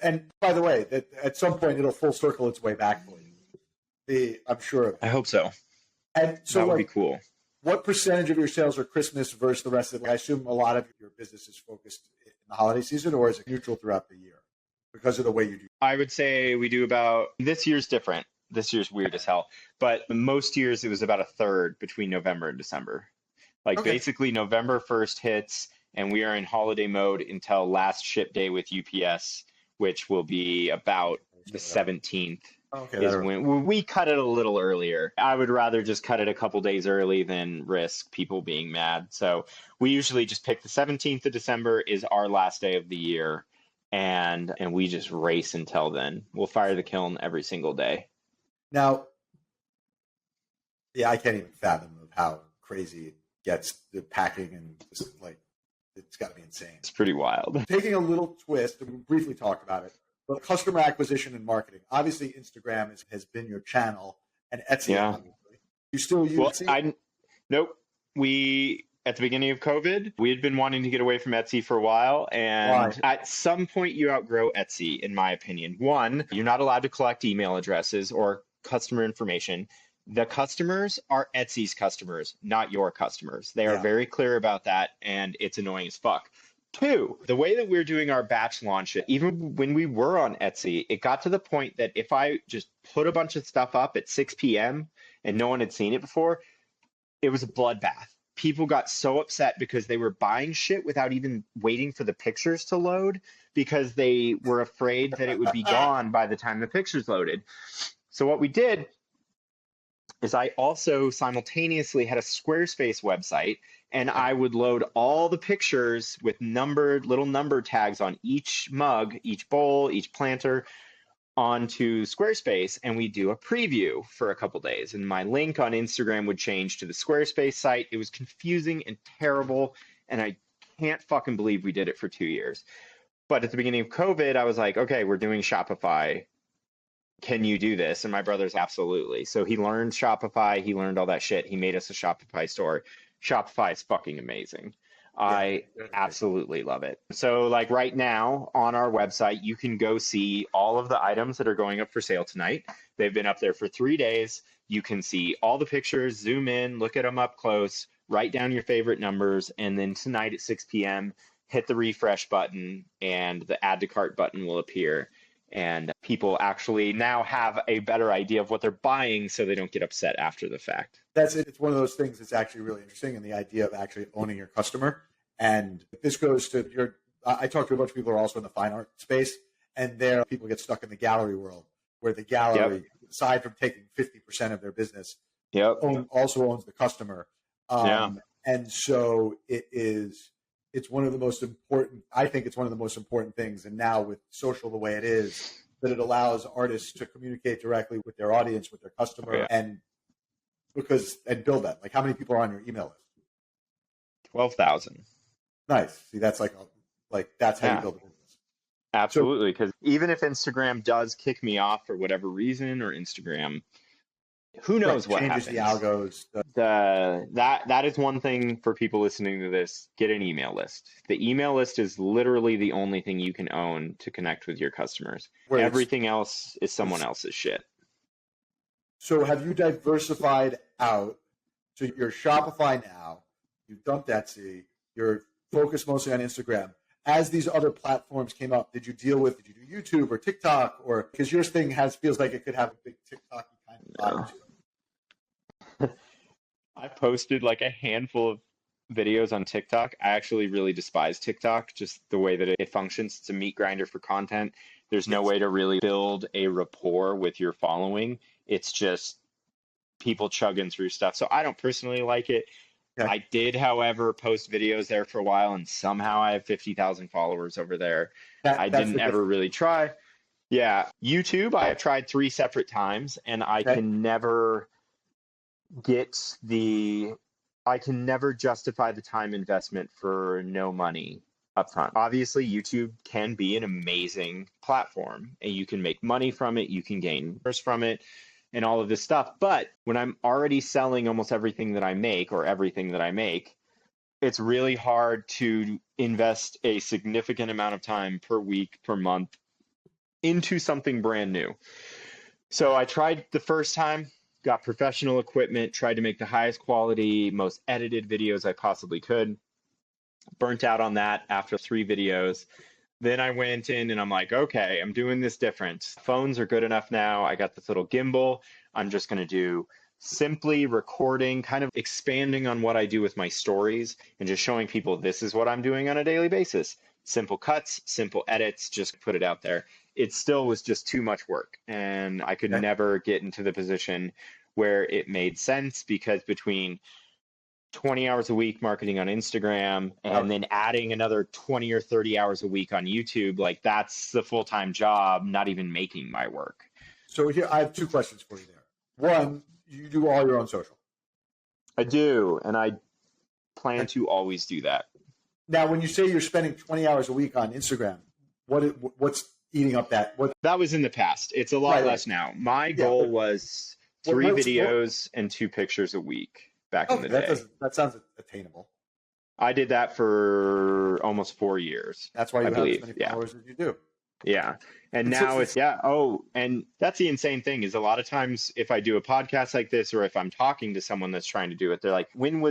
And by the way, that at some point it'll full circle its way back for you. I'm sure of it. I hope so. And so that would be cool. What percentage of your sales are Christmas versus the rest of it? I assume a lot of your business is focused in the holiday season, or is it neutral throughout the year because of the way you do? I would say we do about, this year's different. This year's weird as hell. But most years it was about a third between November and December. Like basically November 1st hits and we are in holiday mode until last ship day with UPS, which will be about the 17th. Is when we cut it a little earlier. I would rather just cut it a couple days early than risk people being mad. So we usually just pick the 17th of December is our last day of the year, and we just race until then. We'll fire the kiln every single day. Now, yeah, I can't even fathom of how crazy it gets, the packing, and just, like, it's got to be insane. It's pretty wild. Taking a little twist, and we briefly talked about it, but customer acquisition and marketing. Obviously, Instagram has been your channel, and Etsy, obviously. You still use Etsy? Nope. At the beginning of COVID, we had been wanting to get away from Etsy for a while, and at some point you outgrow Etsy, in my opinion. One, you're not allowed to collect email addresses or customer information. The customers are Etsy's customers, not your customers. They are very clear about that, and it's annoying as fuck. Two, the way that we're doing our batch launch, even when we were on Etsy, it got to the point that if I just put a bunch of stuff up at 6 p.m. and no one had seen it before, it was a bloodbath. People got so upset because they were buying shit without even waiting for the pictures to load because they were afraid that it would be gone by the time the pictures loaded. So what we did is I also simultaneously had a Squarespace website, and I would load all the pictures with little number tags on each mug, each bowl, each planter onto Squarespace, and we do a preview for a couple days. And my link on Instagram would change to the Squarespace site. It was confusing and terrible, and I can't fucking believe we did it for 2 years. But at the beginning of COVID, I was like, okay, we're doing Shopify. Can you do this? And my brother's absolutely. So he learned Shopify. He learned all that shit. He made us a Shopify store. Shopify is fucking amazing. I absolutely love it. So like right now on our website, you can go see all of the items that are going up for sale tonight. They've been up there for 3 days. You can see all the pictures, zoom in, look at them up close, write down your favorite numbers. And then tonight at 6 p.m., hit the refresh button and the add to cart button will appear. And people actually now have a better idea of what they're buying so they don't get upset after the fact. That's it. It's one of those things that's actually really interesting, and the idea of actually owning your customer. And this goes to I talk to a bunch of people who are also in the fine art space, and there people get stuck in the gallery world where the gallery, aside from taking 50% of their business, also owns the customer. And so it's one of the most important, I think it's one of the most important things. And now with social the way it is, that it allows artists to communicate directly with their audience, with their customer, and build that. Like, how many people are on your email list? 12,000. Nice. See, that's that's how you build a business. Absolutely. Because even if Instagram does kick me off for whatever reason, or Instagram, who knows what happens. The algos. That is one thing for people listening to this. Get an email list. The email list is literally the only thing you can own to connect with your customers. Everything else is someone else's shit. So have you diversified out? So you're Shopify now. You dumped Etsy. You're focused mostly on Instagram. As these other platforms came up, did you do YouTube or TikTok, or because your thing feels like it could have a big TikTok kind of vibe to it? I posted like a handful of videos on TikTok. I actually really despise TikTok, just the way that it functions. It's a meat grinder for content. There's no way to really build a rapport with your following. It's just people chugging through stuff. So I don't personally like it. Okay. I did, however, post videos there for a while, and somehow I have 50,000 followers over there. I didn't ever really try. Yeah. YouTube, I have tried 3 separate times, and I can never justify the time investment for no money upfront. Obviously, YouTube can be an amazing platform, and you can make money from it. You can gain from it and all of this stuff. But when I'm already selling almost everything that I make, it's really hard to invest a significant amount of time per week, per month into something brand new. So I tried the first time, got professional equipment, tried to make the highest quality, most edited videos I possibly could. Burnt out on that after 3 videos. Then I went in and I'm like, okay, I'm doing this different. Phones are good enough now. I got this little gimbal. I'm just going to do simply recording, kind of expanding on what I do with my stories and just showing people this is what I'm doing on a daily basis. Simple cuts, simple edits, just put it out there. It still was just too much work. And I could never get into the position where it made sense, because between 20 hours a week marketing on Instagram and then adding another 20 or 30 hours a week on YouTube, like that's the full-time job, not even making my work. So here, I have 2 questions for you there. One, you do all your own social. I do, and I plan to always do that. Now, when you say you're spending 20 hours a week on Instagram, what's eating up that? That was in the past. It's a lot less now. My goal was 3 videos and 2 pictures a week back in the day. That sounds attainable. I did that for almost 4 years. That's why you have as many followers as you do. Yeah. And now it's, and that's the insane thing is a lot of times if I do a podcast like this, or if I'm talking to someone that's trying to do it, they're like, when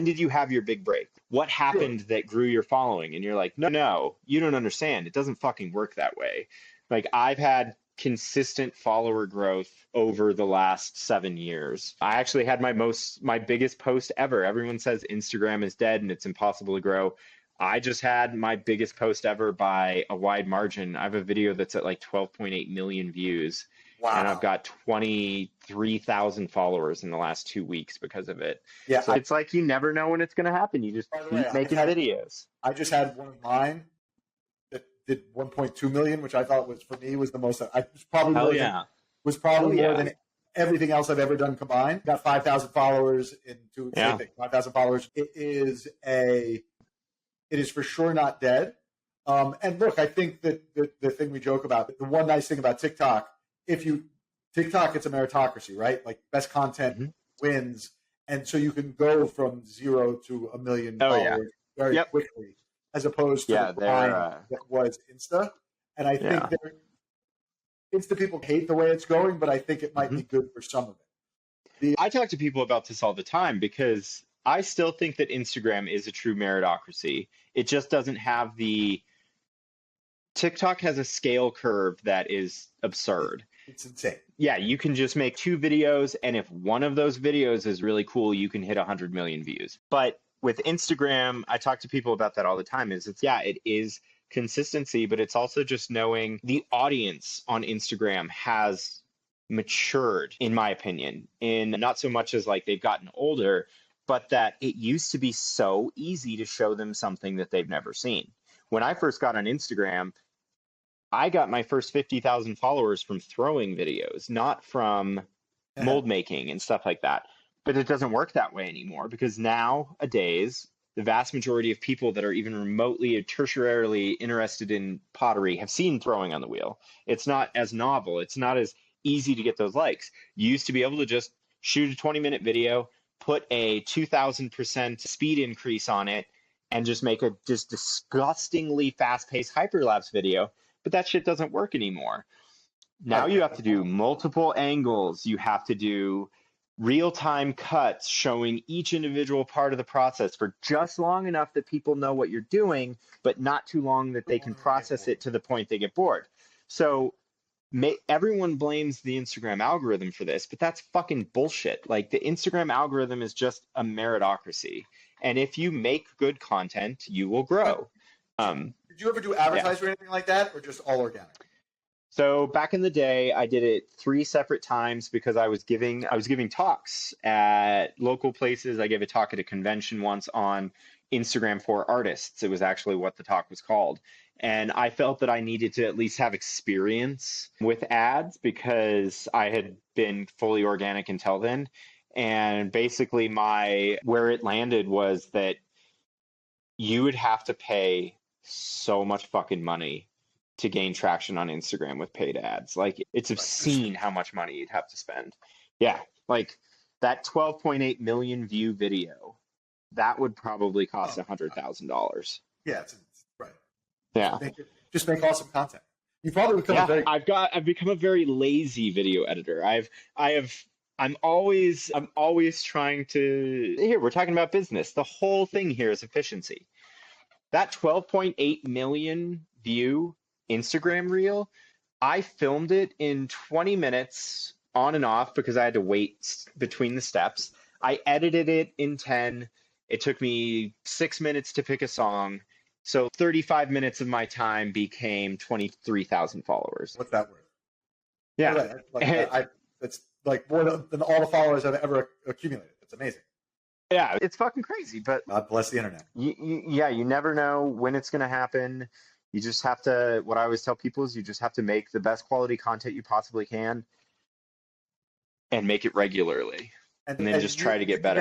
did you have your big break? What happened that grew your following? And you're like, no, you don't understand. It doesn't fucking work that way. Like, I've had consistent follower growth over the last 7 years. I actually had my biggest post ever. Everyone says Instagram is dead and it's impossible to grow. I just had my biggest post ever by a wide margin. I have a video that's at like 12.8 million views. Wow. And I've got 23,000 followers in the last 2 weeks because of it. Yeah. So it's like you never know when it's going to happen. You just keep making videos. I just had one of mine that did 1.2 million, which I thought was, for me, was the most. I was probably more than everything else I've ever done combined. Got 5,000 followers in 2 weeks. 5,000 followers. It is for sure not dead. And look, I think that the thing we joke about, the one nice thing about TikTok, TikTok, it's a meritocracy, right? Like best content wins. And so you can go from 0 to 1 million followers very quickly, as opposed to the grind that was Insta. And I think Insta people hate the way it's going, but I think it might be good for some of it. I talk to people about this all the time because I still think that Instagram is a true meritocracy. It just doesn't have TikTok has a scale curve that is absurd. It's insane. Yeah, you can just make 2 videos, and if one of those videos is really cool, you can hit 100 million views. But with Instagram, I talk to people about that all the time, it is consistency, but it's also just knowing the audience on Instagram has matured, in my opinion, in not so much as like they've gotten older, but that it used to be so easy to show them something that they've never seen. When I first got on Instagram, I got my first 50,000 followers from throwing videos, not from mold making and stuff like that. But it doesn't work that way anymore, because nowadays, the vast majority of people that are even remotely or tertiarily interested in pottery have seen throwing on the wheel. It's not as novel. It's not as easy to get those likes. You used to be able to just shoot a 20-minute video, put a 2,000% speed increase on it, and just make a just disgustingly fast-paced hyperlapse video. But that shit doesn't work anymore. Now you have to do multiple angles. You have to do real-time cuts showing each individual part of the process for just long enough that people know what you're doing, but not too long that they can process it to the point they get bored. So everyone blames the Instagram algorithm for this, but that's fucking bullshit. Like, the Instagram algorithm is just a meritocracy. And if you make good content, you will grow. Did you ever do advertising or anything like that, or just all organic? So back in the day, I did it 3 separate times because I was giving talks at local places. I gave a talk at a convention once on Instagram for artists. It was actually what the talk was called. And I felt that I needed to at least have experience with ads because I had been fully organic until then. And basically where it landed was that you would have to pay so much fucking money to gain traction on Instagram with paid ads. Like, it's obscene how much money you'd have to spend. Yeah, like that 12.8 million view video, that would probably cost $100,000. Yeah, right. Yeah. Just make awesome content. You probably become a very I've become a very lazy video editor. I'm always trying to, here, we're talking about business. The whole thing here is efficiency. That 12.8 million view Instagram reel, I filmed it in 20 minutes on and off because I had to wait between the steps. I edited it in 10. It took me 6 minutes to pick a song. So 35 minutes of my time became 23,000 followers. What's that worth? Yeah. It's like more than all the followers I've ever accumulated. It's amazing. Yeah, it's fucking crazy, but God bless the internet. You never know when it's going to happen. You just have to, what I always tell people is you just have to make the best quality content you possibly can and make it regularly. And then just try to get better.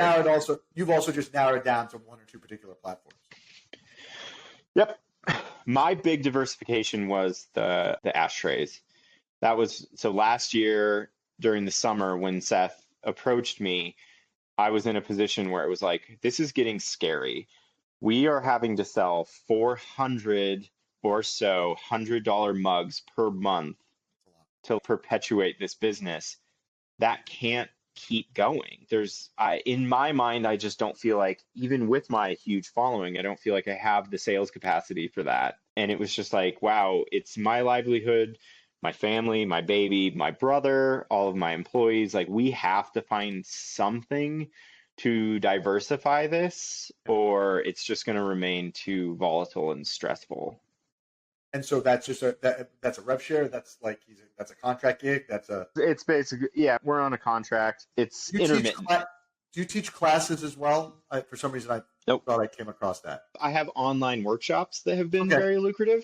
You've also just narrowed down to one or two particular platforms. Yep. My big diversification was the ashtrays. That was, so last year during the summer when Seth approached me, I was in a position where it was like, this is getting scary. We are having to sell 400 or so $100 mugs per month to perpetuate this business. That can't keep going. In my mind, I just don't feel like, even with my huge following, I don't feel like I have the sales capacity for that. And it was just like, wow, it's my livelihood, my family, my baby, my brother, all of my employees. Like, we have to find something to diversify this, or it's just going to remain too volatile and stressful. And so that's just that's a rev share. That's like that's a contract gig. It's basically, yeah, we're on a contract. It's intermittent. Do you teach classes as well? For some reason, I thought I came across that. I have online workshops that have been very lucrative.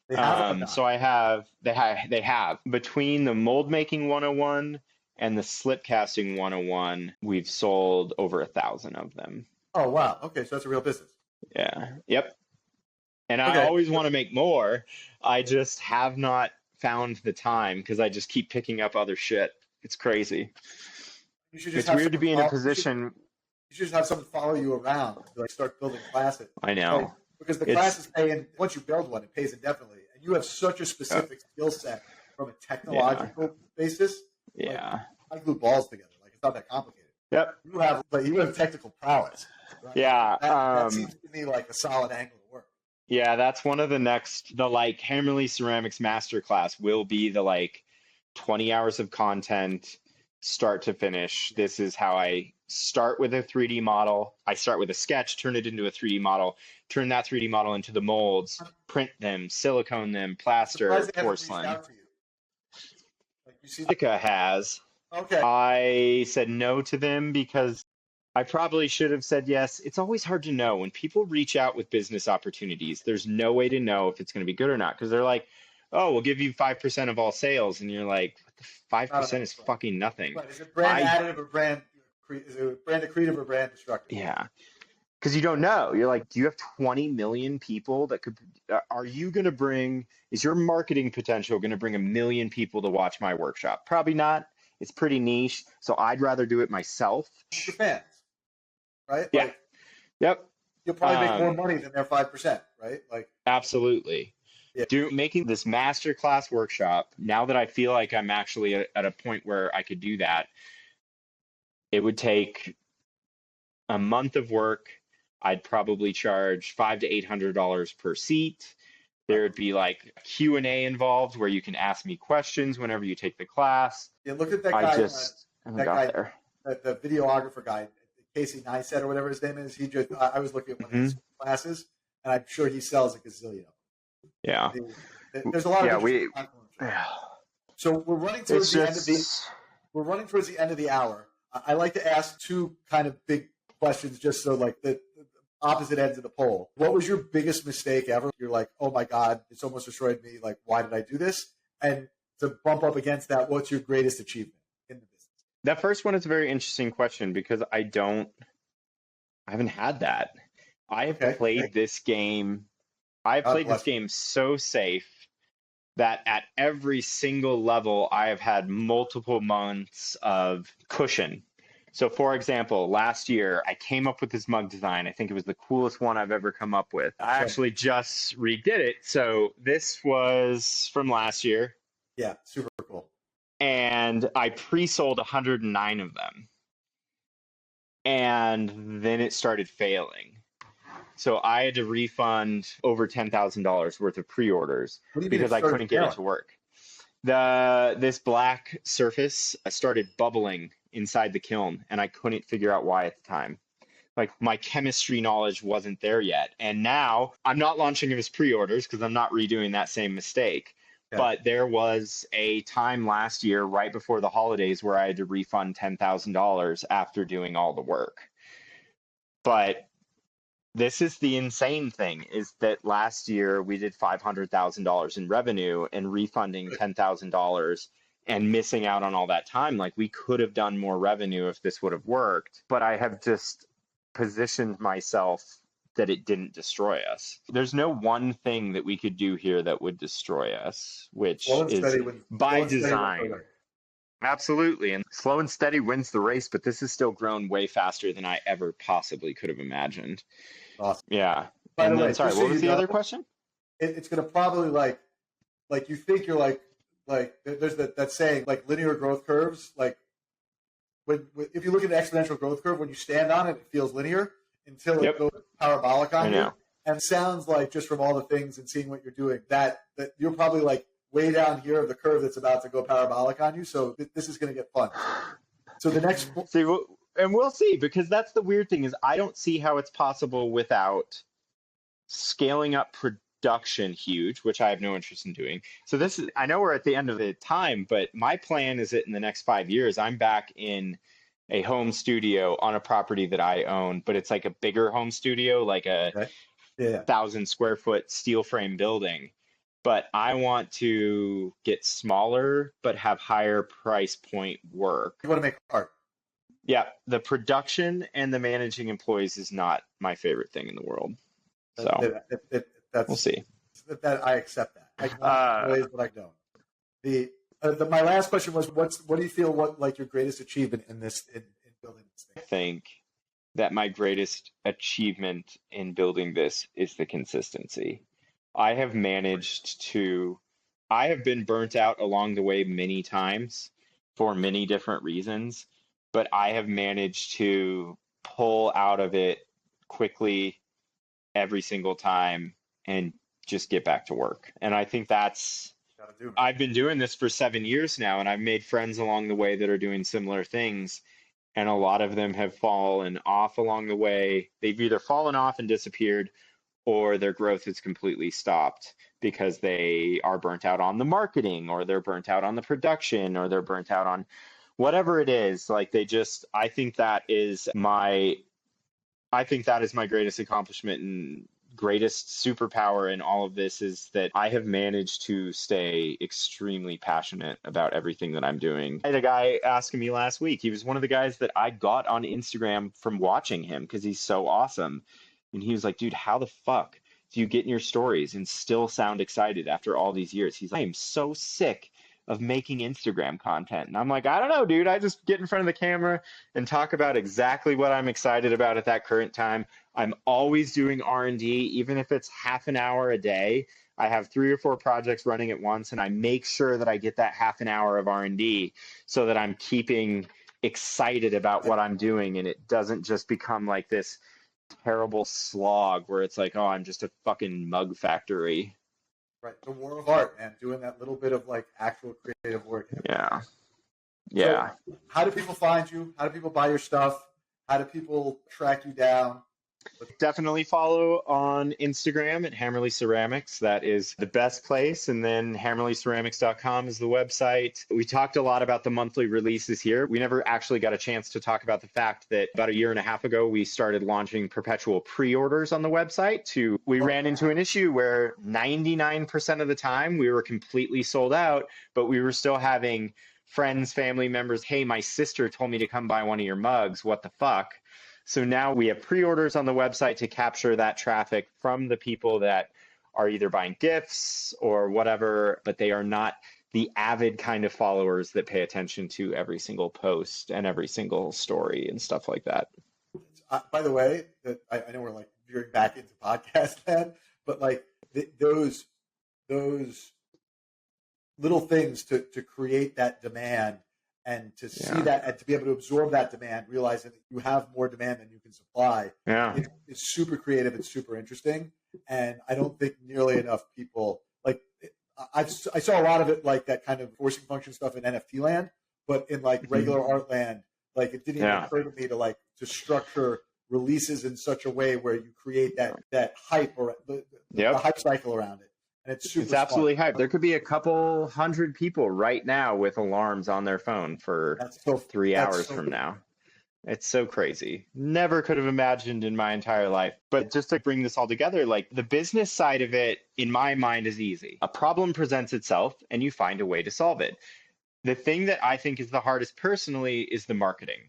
They have so they have between the mold making 101 and the slip casting 101, we've sold over 1,000 of them. Oh wow! Okay, so that's a real business. Yeah. Yep. And I always want to make more. I just have not found the time because I just keep picking up other shit. It's crazy. It's weird to be in a position. You should just have someone follow you around, like start building classes. I know. Like, because the classes pay, and once you build one, it pays indefinitely. And you have such a specific skill set from a technological basis. Yeah. Like, I glue balls together. Like, it's not that complicated. Yep. You have technical prowess. Right? Yeah. That seems to me like a solid angle to work. Yeah, that's one of the Hammerly Ceramics Masterclass will be the 20 hours of content, start to finish. This is how I start with a 3D model. I start with a sketch, turn it into a 3D model, turn that 3D model into the molds, print them, silicone them, plaster, porcelain. Jessica has. Okay. I said no to them because I probably should have said yes. It's always hard to know when people reach out with business opportunities. There's no way to know if it's going to be good or not because they're like, "Oh, we'll give you 5% of all sales," and you're like, "What the 5% is fucking nothing." Right. Is it brand additive or brand? Is it brand accretive or brand destructive? Yeah, because you don't know. You're like, do you have 20 million people that could? Are you going to bring? Is your marketing potential going to bring 1 million people to watch my workshop? Probably not. It's pretty niche, so I'd rather do it myself. Your fans. Right? Yeah. Yep. You'll probably make more money than their 5%, right? Absolutely. Yeah. Making this masterclass workshop, now that I feel like I'm actually at a point where I could do that, it would take a month of work. I'd probably charge $500 to $800 per seat. There would be Q&A involved where you can ask me questions whenever you take the class. Yeah, look at that guy. There. The videographer guy, Casey Neistat or whatever his name is. I was looking at one of his classes, and I'm sure he sells a gazillion. Yeah. There's a lot of So we're running towards the end of the hour. I like to ask two kind of big questions, just so the opposite ends of the pole. What was your biggest mistake ever? You're like, oh my God, it's almost destroyed me. Why did I do this? And to bump up against that, what's your greatest achievement in the business? That first one is a very interesting question because I haven't had that. I have played this game. I've played this game so safe that at every single level, I have had multiple months of cushion. So for example, last year I came up with this mug design. I think it was the coolest one I've ever come up with. I actually just redid it. So this was from last year. Yeah, super cool. And I pre-sold 109 of them. And then it started failing. So I had to refund over $10,000 worth of pre-orders because I couldn't get it to work. This black surface started bubbling inside the kiln, and I couldn't figure out why at the time. Like, my chemistry knowledge wasn't there yet. And now I'm not launching as pre-orders because I'm not redoing that same mistake. Yeah. But there was a time last year, right before the holidays, where I had to refund $10,000 after doing all the work. But this is the insane thing, is that last year we did $500,000 in revenue, and refunding $10,000 and missing out on all that time. Like, we could have done more revenue if this would have worked, but I have just positioned myself that it didn't destroy us. There's no one thing that we could do here that would destroy us, which is by design. Absolutely. And slow and steady wins the race, but this has still grown way faster than I ever possibly could have imagined. Awesome. Yeah. By the way, sorry, what was the other question? It's going to probably like you think you're like there's that saying, like, linear growth curves. Like, if you look at an exponential growth curve, when you stand on it, it feels linear until it goes parabolic on you. And it sounds like, just from all the things and seeing what you're doing, that you're probably like way down here of the curve that's about to go parabolic on you. So this is going to get fun. So the next and we'll see, because that's the weird thing, is I don't see how it's possible without scaling up production huge, which I have no interest in doing. So this is, I know we're at the end of the time, but my plan is that in the next 5 years, I'm back in a home studio on a property that I own, but it's like a bigger home studio, like a 1,000 square foot steel frame building. But I want to get smaller, but have higher price point work. You want to make art. Yeah, the production and the managing employees is not my favorite thing in the world. So we'll see. That I accept that. I want employees, but I don't. My last question was, what do you feel like your greatest achievement in building this thing? I think that my greatest achievement in building this is the consistency. I have been burnt out along the way many times for many different reasons, but I have managed to pull out of it quickly every single time and just get back to work. And I think I've been doing this for 7 years now, and I've made friends along the way that are doing similar things. And a lot of them have fallen off along the way. They've either fallen off and disappeared, or their growth has completely stopped because they are burnt out on the marketing, or they're burnt out on the production, or they're burnt out on whatever it is. Like, I think that is my greatest accomplishment and greatest superpower in all of this, is that I have managed to stay extremely passionate about everything that I'm doing. I had a guy asking me last week. He was one of the guys that I got on Instagram from watching him because he's so awesome. And he was like, dude, how the fuck do you get in your stories and still sound excited after all these years? He's like, I am so sick of making Instagram content. And I'm like, I don't know, dude. I just get in front of the camera and talk about exactly what I'm excited about at that current time. I'm always doing R&D, even if it's half an hour a day. I have 3 or 4 projects running at once, and I make sure that I get that half an hour of R&D so that I'm keeping excited about what I'm doing, and it doesn't just become like this terrible slog where it's like, oh, I'm just a fucking mug factory. Right, the war of art, and doing that little bit of like actual creative work. Yeah. So, how do people find you? How do people buy your stuff? How do people track you down? Definitely follow on Instagram at Hammerly Ceramics. That is the best place. And then hammerlyceramics.com is the website. We talked a lot about the monthly releases here. We never actually got a chance to talk about the fact that about a year and a half ago, we started launching perpetual pre-orders on the website. We ran into an issue where 99% of the time we were completely sold out, but we were still having friends, family members, hey, my sister told me to come buy one of your mugs. What the fuck? So now we have pre-orders on the website to capture that traffic from the people that are either buying gifts or whatever, but they are not the avid kind of followers that pay attention to every single post and every single story and stuff like that. By the way, I know we're like veering back into podcast land, but like those little things to create that demand and to see that and to be able to absorb that demand, realizing that you have more demand than you can supply. Yeah. It's super creative. It's super interesting. And I don't think nearly enough people like I saw a lot of it like that kind of forcing function stuff in NFT land, but in like regular art land, like it didn't even occur to me to structure releases in such a way where you create that hype or the hype cycle around it. And it's absolutely hype. There could be a couple hundred people right now with alarms on their phone for 3 hours from now. It's so crazy. Never could have imagined in my entire life. But just to bring this all together, like the business side of it, in my mind, is easy. A problem presents itself and you find a way to solve it. The thing that I think is the hardest personally is the marketing.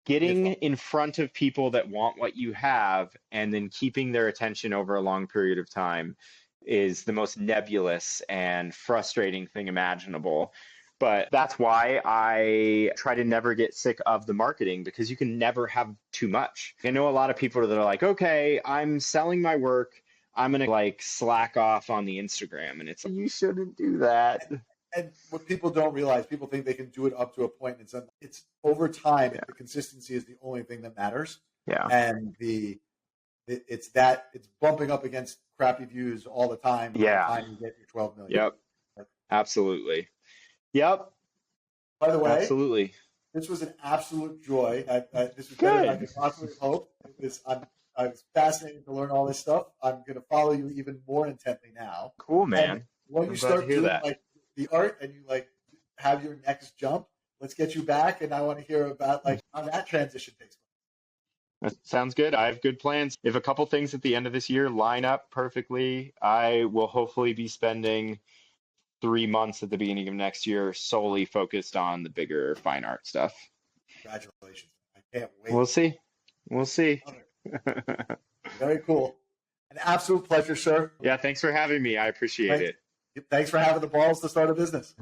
Getting in front of people that want what you have and then keeping their attention over a long period of time is the most nebulous and frustrating thing imaginable. But that's why I try to never get sick of the marketing, because you can never have too much. I know a lot of people that are like, okay, I'm selling my work, I'm going to like slack off on the Instagram. And it's like, you shouldn't do that. And what people don't realize, people think they can do it up to a point. It's over time. The consistency is the only thing that matters. Yeah. And it's bumping up against crappy views all the time. Yeah. By the time you get your 12 million. Yep. Absolutely. Yep. By the way, absolutely. This was an absolute joy. This was better than I could possibly hope. I was fascinated to learn all this stuff. I'm going to follow you even more intently now. Cool, man. And when you start doing like the art and you like have your next jump, let's get you back. And I want to hear about like how that transition takes place. That sounds good. I have good plans. If a couple things at the end of this year line up perfectly, I will hopefully be spending 3 months at the beginning of next year solely focused on the bigger fine art stuff. Congratulations. I can't wait. We'll see. Very cool. An absolute pleasure, sir. Yeah, thanks for having me. I appreciate it. Thanks for having the balls to start a business.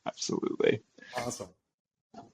Absolutely. Awesome.